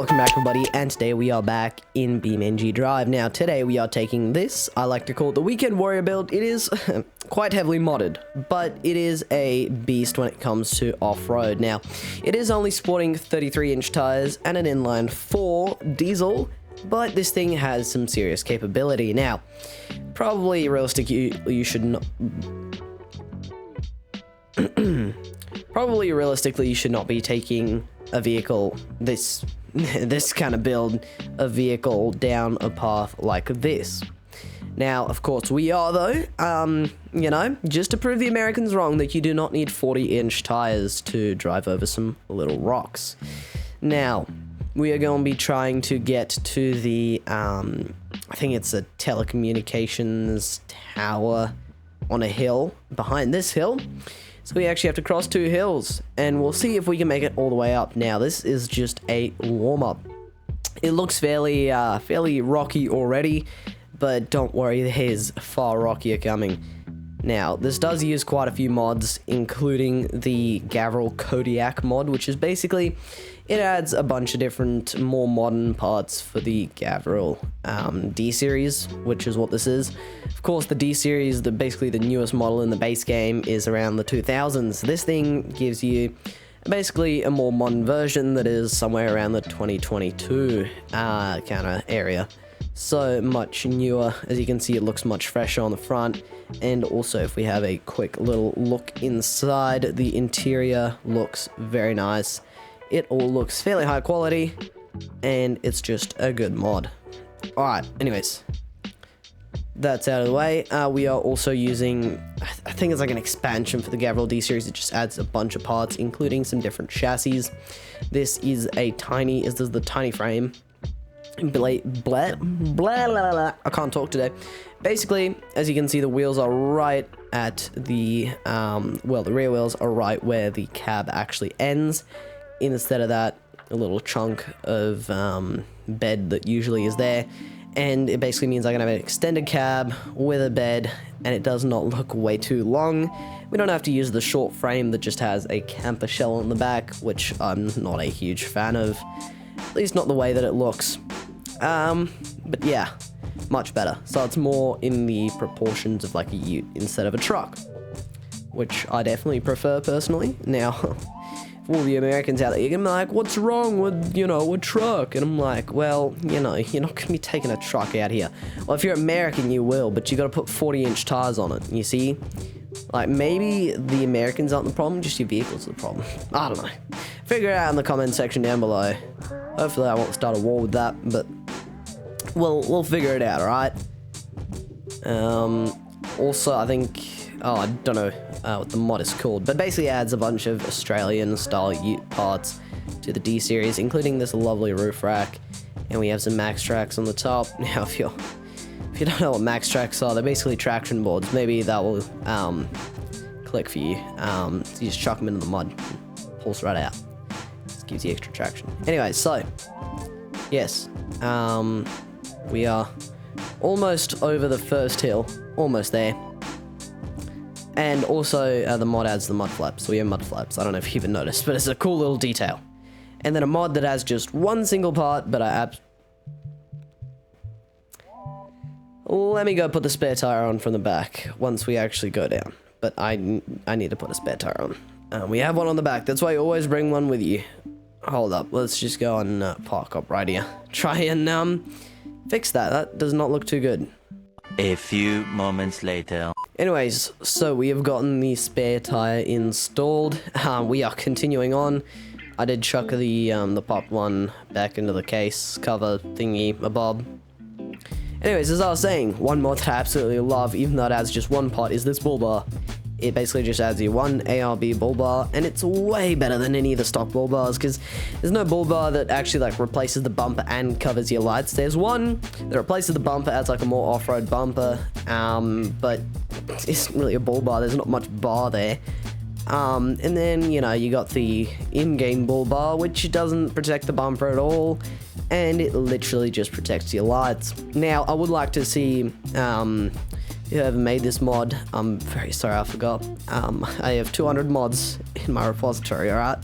welcome back everybody, and today we are back in BeamNG.drive. Now today we are taking this, I like to call it the Weekend Warrior build. It is quite heavily modded, but it is a beast when it comes to off-road. Now, it is only sporting 33-inch tires and an inline 4 diesel, but this thing has some serious capability. Now, probably realistically you should not... Probably realistically you should not be taking a vehicle this kind of build, a vehicle down a path like this. Now, of course, we are though, you know, just to prove the Americans wrong that you do not need 40-inch tires to drive over some little rocks. Now, we are going to be trying to get to the, I think it's a telecommunications tower on a hill behind this hill. So we actually have to cross 2 hills, and we'll see if we can make it all the way up. Now, this is just a warm-up. It looks fairly rocky already, but don't worry, there's far rockier coming. Now, this does use quite a few mods, including the Gavril Kodiak mod, which is basically, it adds a bunch of different, more modern parts for the Gavril D-Series, which is what this is. Of course, the D-Series, basically the newest model in the base game, is around the 2000s. This thing gives you basically a more modern version that is somewhere around the 2022 kind of area. So much newer. As you can see, it looks much fresher on the front. And also, if we have a quick little look inside, the interior looks very nice. It all looks fairly high quality, and it's just a good mod. Alright, anyways, that's out of the way. We are also using, I think it's like an expansion for the Gavril D-Series. It just adds a bunch of parts, including some different chassis. This is the tiny frame. I can't talk today. Basically, as you can see, the wheels are right at the, well, the rear wheels are right where the cab actually ends. Instead of that, a little chunk of bed that usually is there. And it basically means I can have an extended cab with a bed, and it does not look way too long. We don't have to use the short frame that just has a camper shell on the back, which I'm not a huge fan of. At least not the way that it looks. But yeah, much better. So it's more in the proportions of like a ute instead of a truck, which I definitely prefer personally. Now, for all the Americans out there, you're gonna be like, what's wrong with, you know, a truck? And I'm like, well, you know, you're not gonna be taking a truck out here. Well, if you're American, you will, but you gotta put 40-inch tires on it, you see? Like, maybe the Americans aren't the problem, just your vehicles are the problem. I don't know. Figure it out in the comment section down below. Hopefully I won't start a war with that, but we'll figure it out, alright? Also, I think, I don't know what the mod is called, but basically adds a bunch of Australian-style ute parts to the D-Series, including this lovely roof rack, and we have some max tracks on the top. Now, if you don't know what max tracks are, they're basically traction boards. Maybe that will click for you. So you just chuck them into the mud, and pulls right out. Just gives you extra traction. Anyway, so yes, we are almost over the first hill, almost there. And also, the mod adds the mud flaps. So we have mud flaps. I don't know if you even noticed, but it's a cool little detail. And then a mod that has just one single part, but let me go put the spare tire on from the back once we actually go down. But I need to put a spare tire on. We have one on the back. That's why you always bring one with you. Hold up. Let's just go and park up right here. Try and fix that. That does not look too good. A few moments later. Anyways, so we have gotten the spare tire installed. We are continuing on. I did chuck the popped one back into the case cover thingy abob. Anyways, as I was saying, one mod that I absolutely love, even though it adds just one part, is this bull bar. It basically just adds you one ARB bull bar, and it's way better than any of the stock bull bars, because there's no bull bar that actually like replaces the bumper and covers your lights. There's one that replaces the bumper, adds like a more off-road bumper, but it isn't really a bull bar. There's not much bar there. And then, you know, you got the in-game bull bar, which doesn't protect the bumper at all, and it literally just protects your lights. Now, I would like to see whoever made this mod, I'm very sorry, I forgot. I have 200 mods in my repository, alright?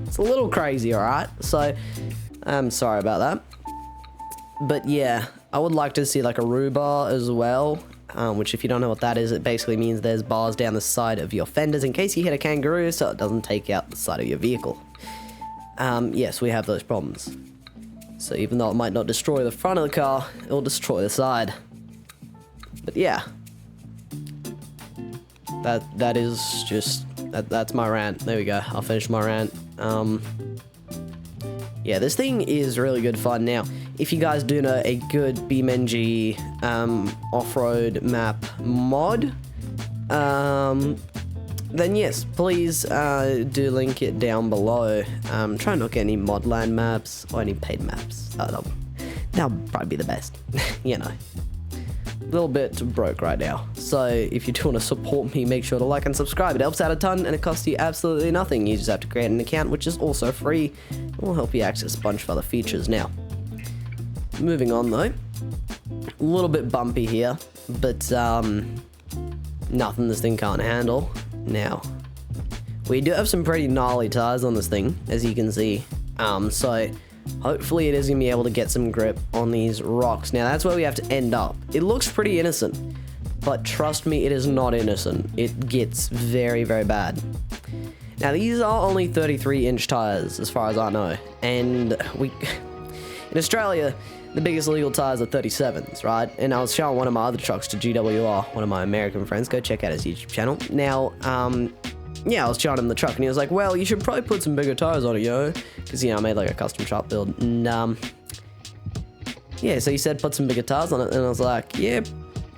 It's a little crazy, alright? So, I'm sorry about that. But yeah, I would like to see like a roo bar as well, which if you don't know what that is, it basically means there's bars down the side of your fenders in case you hit a kangaroo so it doesn't take out the side of your vehicle. Yes, we have those problems. So even though it might not destroy the front of the car, it will destroy the side. But yeah. That is just... That's my rant. There we go. I'll finish my rant. Yeah, this thing is really good fun. Now, if you guys do know a good BeamNG off-road map mod, then yes, please do link it down below. Try not get any modland maps or any paid maps. That'll probably be the best. You know. A little bit broke right now. So if you do want to support me, make sure to like and subscribe. It helps out a ton and it costs you absolutely nothing. You just have to create an account, which is also free. It will help you access a bunch of other features. Now, moving on though. A little bit bumpy here, but nothing this thing can't handle. Now, we do have some pretty gnarly tires on this thing, as you can see. So hopefully it is going to be able to get some grip on these rocks. Now, that's where we have to end up. It looks pretty innocent, but trust me, it is not innocent. It gets very, very bad. Now, these are only 33-inch tires, as far as I know. And in Australia, the biggest legal tires are 37s, right? And I was showing one of my other trucks to GWR, one of my American friends. Go check out his YouTube channel. Now, yeah, I was showing him the truck, and he was like, well, you should probably put some bigger tires on it, yo. Because, you know, I made, like, a custom truck build. And, yeah, so he said put some bigger tires on it, and I was like, yeah,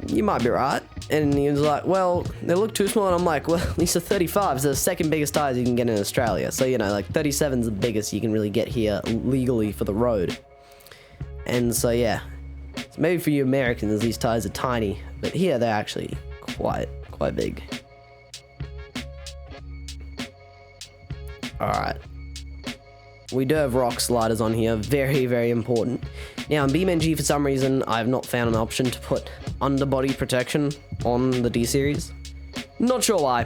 you might be right. And he was like, well, they look too small, and I'm like, well, these are 35s. They're the second biggest tires you can get in Australia. So, you know, like, 37's the biggest you can really get here legally for the road. And so, yeah, so maybe for you Americans, these tires are tiny, but here they're actually quite big. Alright. We do have rock sliders on here, very, very important. Now, in BeamNG, for some reason, I have not found an option to put underbody protection on the D-Series. Not sure why.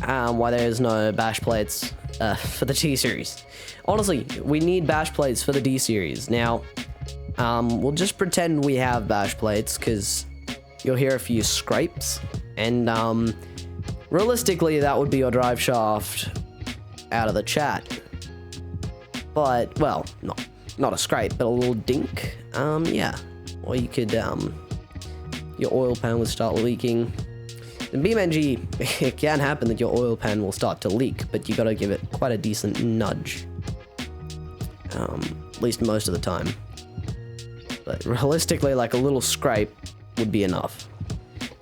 Why there is no bash plates for the T-Series. Honestly, we need bash plates for the D-Series. Now, we'll just pretend we have bash plates, because you'll hear a few scrapes. And, realistically, that would be your drive shaft out of the chat. But, well, not a scrape, but a little dink. Yeah. Or you could, your oil pan would start leaking. In BeamNG, it can happen that your oil pan will start to leak, but you gotta give it quite a decent nudge. At least most of the time. But realistically, like a little scrape would be enough.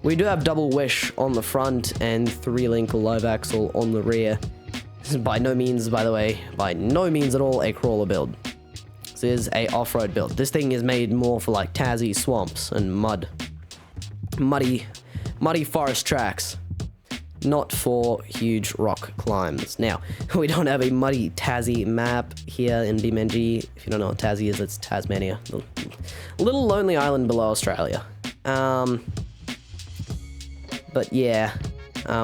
We do have double wish on the front and 3-link live axle on the rear. This is by no means, by the way, by no means at all a crawler build. This is a off-road build. This thing is made more for like Tassie swamps and muddy forest tracks, not for huge rock climbs. Now, we don't have a muddy Tassie map here in BeamNG. If you don't know what Tassie is, it's Tasmania, a little lonely island below Australia. But yeah.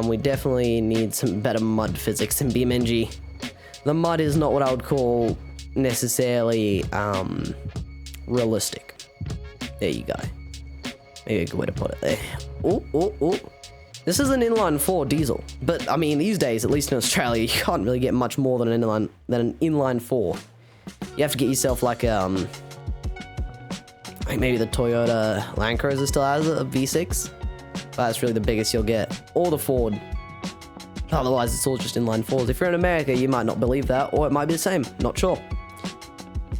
We definitely need some better mud physics in BeamNG. The mud is not what I would call necessarily realistic. There you go. Maybe a good way to put it there. Oh. This is an inline 4 diesel, but I mean these days, at least in Australia, you can't really get much more than an inline 4. You have to get yourself like maybe the Toyota Land Cruiser still has a V6. That's really the biggest you'll get. Or the Ford. Otherwise, it's all just inline 4s. If you're in America, you might not believe that, or it might be the same. Not sure.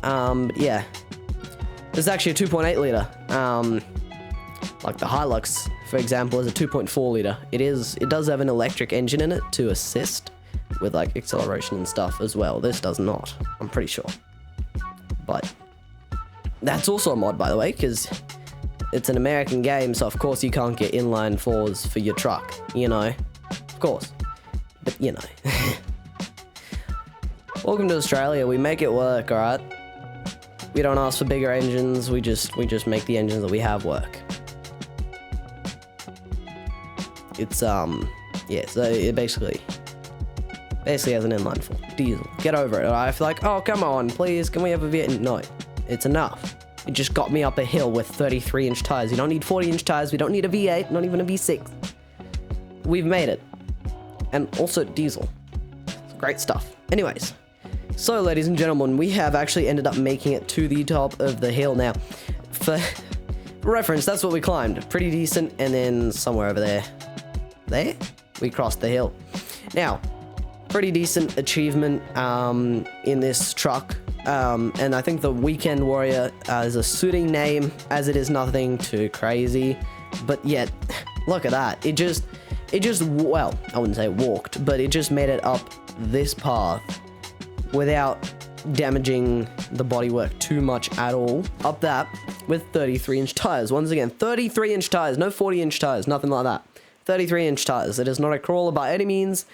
But yeah. This is actually a 2.8 liter. Like the Hilux, for example, is a 2.4 liter. It does have an electric engine in it to assist with like acceleration and stuff as well. This does not, I'm pretty sure. But that's also a mod, by the way, because it's an American game, so of course you can't get inline 4s for your truck, you know? Of course. But, you know. Welcome to Australia, we make it work, alright? We don't ask for bigger engines, we just make the engines that we have work. It's, yeah, so it basically... Basically as an inline 4. Diesel. Get over it. I feel like, oh, come on, please, can we have a V8? No, it's enough. It just got me up a hill with 33-inch tires. You don't need 40-inch tires. We don't need a V8, not even a V6. We've made it. And also diesel. It's great stuff. Anyways, so ladies and gentlemen, we have actually ended up making it to the top of the hill now. For reference, that's what we climbed. Pretty decent. And then somewhere over there, we crossed the hill. Now, pretty decent achievement in this truck. And I think the Weekend Warrior is a suiting name, as it is nothing too crazy. But yet, look at that. It just, well, I wouldn't say walked, but it just made it up this path without damaging the bodywork too much at all. Up that with 33-inch tires. Once again, 33-inch tires, no 40-inch tires, nothing like that. 33-inch tires. It is not a crawler by any means,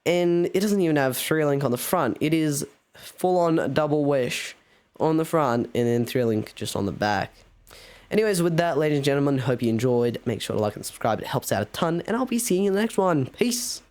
and it doesn't even have 3-link on the front. It is full-on double wish on the front, and then 3-link just on the back. Anyways, with that, ladies and gentlemen, hope you enjoyed. Make sure to like and subscribe. It helps out a ton, and I'll be seeing you in the next one. Peace.